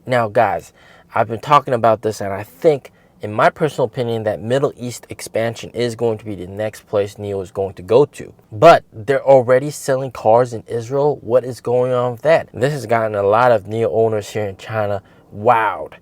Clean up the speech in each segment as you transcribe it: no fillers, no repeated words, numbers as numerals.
Now, guys, I've been talking about this, and I think, in my personal opinion, that Middle East expansion is going to be the next place NIO is going to go to. But they're already selling cars in Israel. What is going on with that? This has gotten a lot of NIO owners here in China wowed.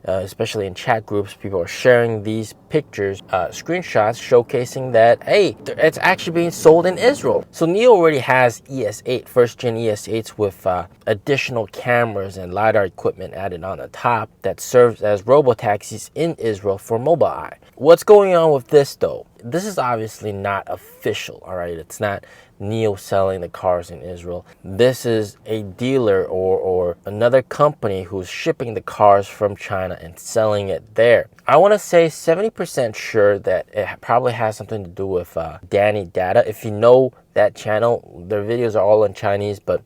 Especially in chat groups, people are sharing these pictures, screenshots showcasing that, hey, it's actually being sold in Israel. So NIO already has ES8, first gen ES8s with additional cameras and LiDAR equipment added on the top that serves as robo-taxis in Israel for Mobileye. What's going on with this though? This is obviously not official, all right? It's not NIO selling the cars in Israel. This is a dealer or another company who's shipping the cars from China and selling it there. I want to say 70% sure that it probably has something to do with Danny Data. If you know that channel, their videos are all in Chinese, but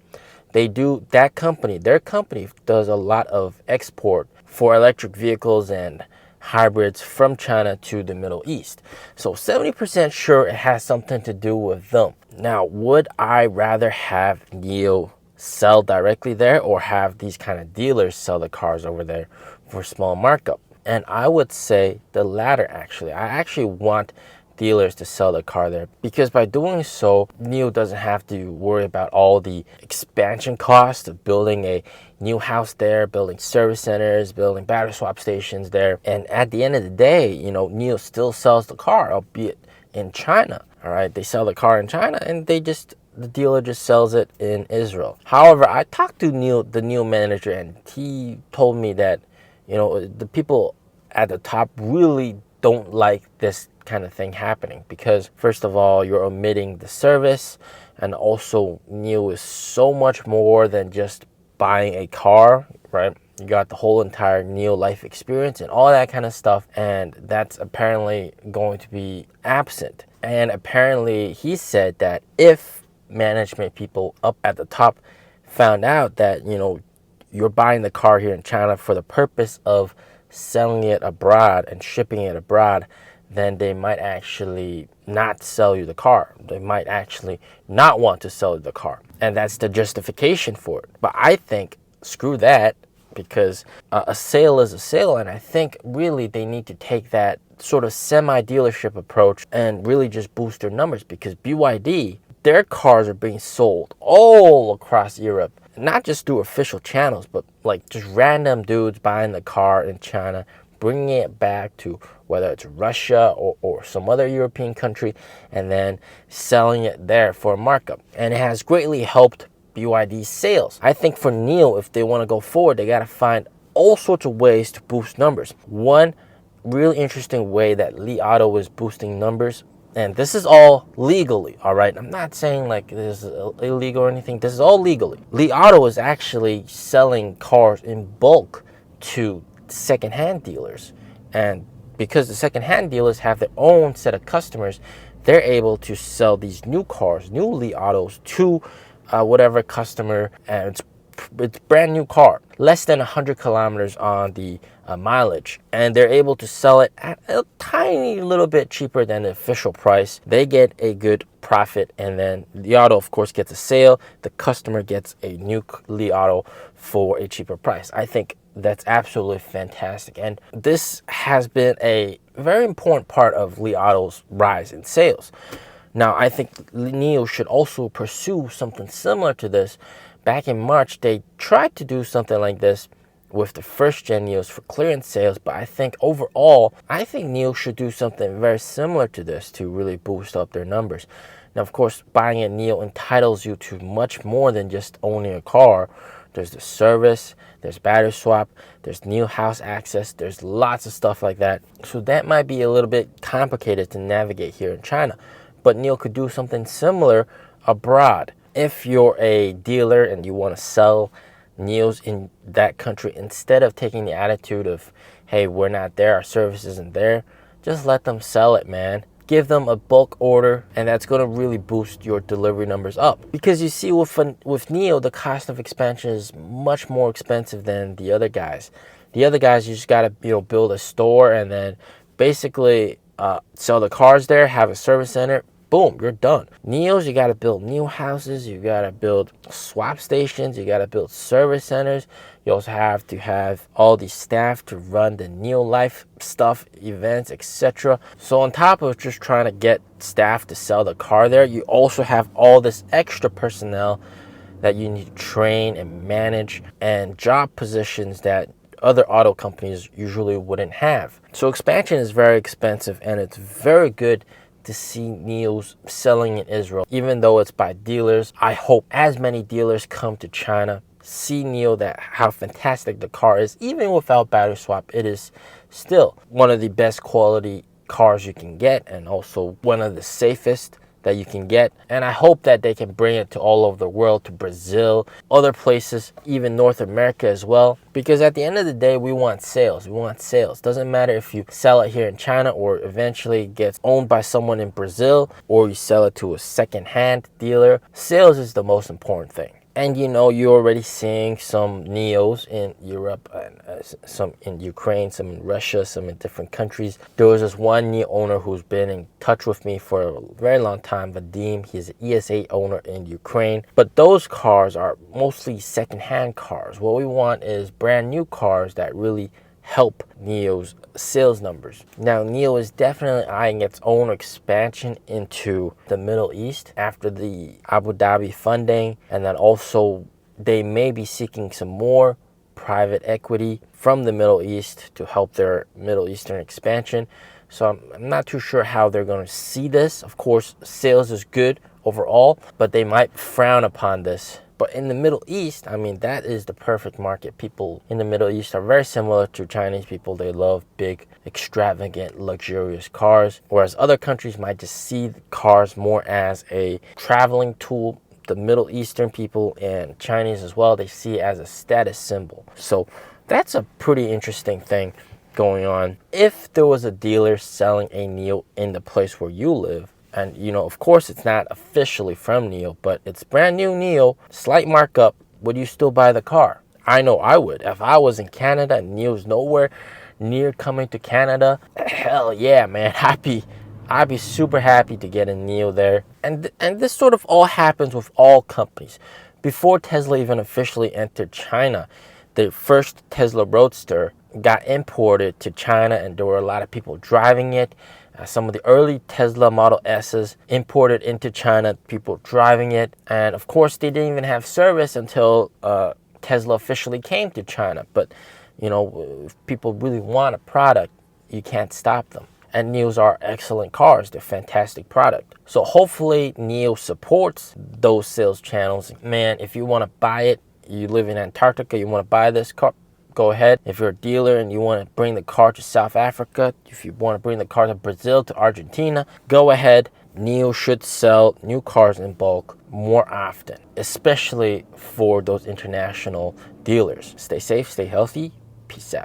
they do, that company, their company does a lot of export for electric vehicles and hybrids from China to the Middle East. So 70% sure it has something to do with them. Now, would I rather have NIO sell directly there or have these kind of dealers sell the cars over there for small markup? And I would say the latter, actually. I actually want dealers to sell the car there, because by doing so, NIO doesn't have to worry about all the expansion costs of building a new house there, building service centers, building battery swap stations there. And at the end of the day, you know, NIO still sells the car, albeit in China. All right, they sell the car in China, and the dealer just sells it in Israel. However, I talked to the NIO manager, and he told me that, you know, the people at the top really don't like this kind of thing happening, because first of all, you're omitting the service, and also NIO is so much more than just buying a car, right? You got the whole entire NIO life experience and all that kind of stuff, and that's apparently going to be absent. And apparently he said that if management people up at the top found out that, you know, you're buying the car here in China for the purpose of selling it abroad and shipping it abroad, then they might actually not sell you the car. They might actually not want to sell you the car. And that's the justification for it. But I think, screw that, because a sale is a sale. And I think really they need to take that sort of semi-dealership approach and really just boost their numbers, because BYD, their cars are being sold all across Europe. Not just through official channels, but like just random dudes buying the car in China, bringing it back to whether it's Russia or some other European country, and then selling it there for a markup. And it has greatly helped BYD's sales. I think for NIO, if they want to go forward, they got to find all sorts of ways to boost numbers. One really interesting way that Li Auto is boosting numbers, and this is all legally, all right? I'm not saying like this is illegal or anything. This is all legally. Li Auto is actually selling cars in bulk to secondhand dealers. And because the secondhand dealers have their own set of customers, they're able to sell these new cars, new Li Autos, to whatever customer, and it's brand new car, less than 100 kilometers on the mileage, and they're able to sell it at a tiny little bit cheaper than the official price. They get a good profit, and then the auto, of course, gets a sale. The customer gets a new Li Auto for a cheaper price. I think that's absolutely fantastic, and this has been a very important part of Li Auto's rise in sales. Now, I think NIO should also pursue something similar to this. Back in March, they tried to do something like this with the first gen NIOs for clearance sales, but I think overall, I think NIO should do something very similar to this to really boost up their numbers. Now, of course, buying a NIO entitles you to much more than just owning a car. There's the service, there's battery swap, there's NIO house access, there's lots of stuff like that. So that might be a little bit complicated to navigate here in China, but NIO could do something similar abroad. If you're a dealer and you want to sell NIOs in that country, instead of taking the attitude of, hey, we're not there, our service isn't there, just let them sell it, man. Give them a bulk order, and that's going to really boost your delivery numbers up. Because you see, with NIO, the cost of expansion is much more expensive than the other guys. The other guys, you just got to build a store and then basically sell the cars there, have a service center. Boom, you're done. NIOs, you got to build new houses, you got to build swap stations, you got to build service centers, You also have to have all the staff to run the NIO Life stuff, events, etc. So on top of just trying to get staff to sell the car there, you also have all this extra personnel that you need to train and manage, and job positions that other auto companies usually wouldn't have. So expansion is very expensive, and it's very good to see NIOs selling in Israel, even though it's by dealers. I hope as many dealers come to China, see NIO, that how fantastic the car is. Even without battery swap, it is still one of the best quality cars you can get, and also one of the safest that you can get. And I hope that they can bring it to all over the world, to Brazil, other places, even North America as well. Because at the end of the day, we want sales. We want sales. Doesn't matter if you sell it here in China or eventually gets owned by someone in Brazil, or you sell it to a second-hand dealer. Sales is the most important thing. And you know, you're already seeing some NIOs in Europe, and some in Ukraine, some in Russia, some in different countries. There was this one NIO owner who's been in touch with me for a very long time, Vadim. He's an ES8 owner in Ukraine. But those cars are mostly second-hand cars. What we want is brand new cars that really help NIO's sales numbers. Now, NIO is definitely eyeing its own expansion into the Middle East after the Abu Dhabi funding, and then also they may be seeking some more private equity from the Middle East to help their Middle Eastern expansion. So I'm not too sure how they're going to see this. Of course, sales is good overall, but they might frown upon this. But in the Middle East, I mean, that is the perfect market. People in the Middle East are very similar to Chinese people. They love big, extravagant, luxurious cars, whereas other countries might just see cars more as a traveling tool. The Middle Eastern people, and Chinese as well, they see it as a status symbol. So that's a pretty interesting thing going on. If there was a dealer selling a NIO in the place where you live, and you know, of course, it's not officially from NIO, but it's brand new NIO, slight markup, would you still buy the car? I know I would. If I was in Canada and NIO's nowhere near coming to Canada, hell yeah, man, I'd be super happy to get a NIO there. And this sort of all happens with all companies. Before Tesla even officially entered China, the first Tesla Roadster got imported to China, and there were a lot of people driving it. Some of the early Tesla Model S's imported into China, people driving it. And of course, they didn't even have service until Tesla officially came to China. But, you know, if people really want a product, you can't stop them. And NIOs are excellent cars. They're fantastic product. So hopefully NIO supports those sales channels. Man, if you want to buy it, you live in Antarctica, you want to buy this car, go ahead. If you're a dealer and you want to bring the car to South Africa, if you want to bring the car to Brazil, to Argentina, go ahead. NIO should sell new cars in bulk more often, especially for those international dealers. Stay safe, stay healthy. Peace out.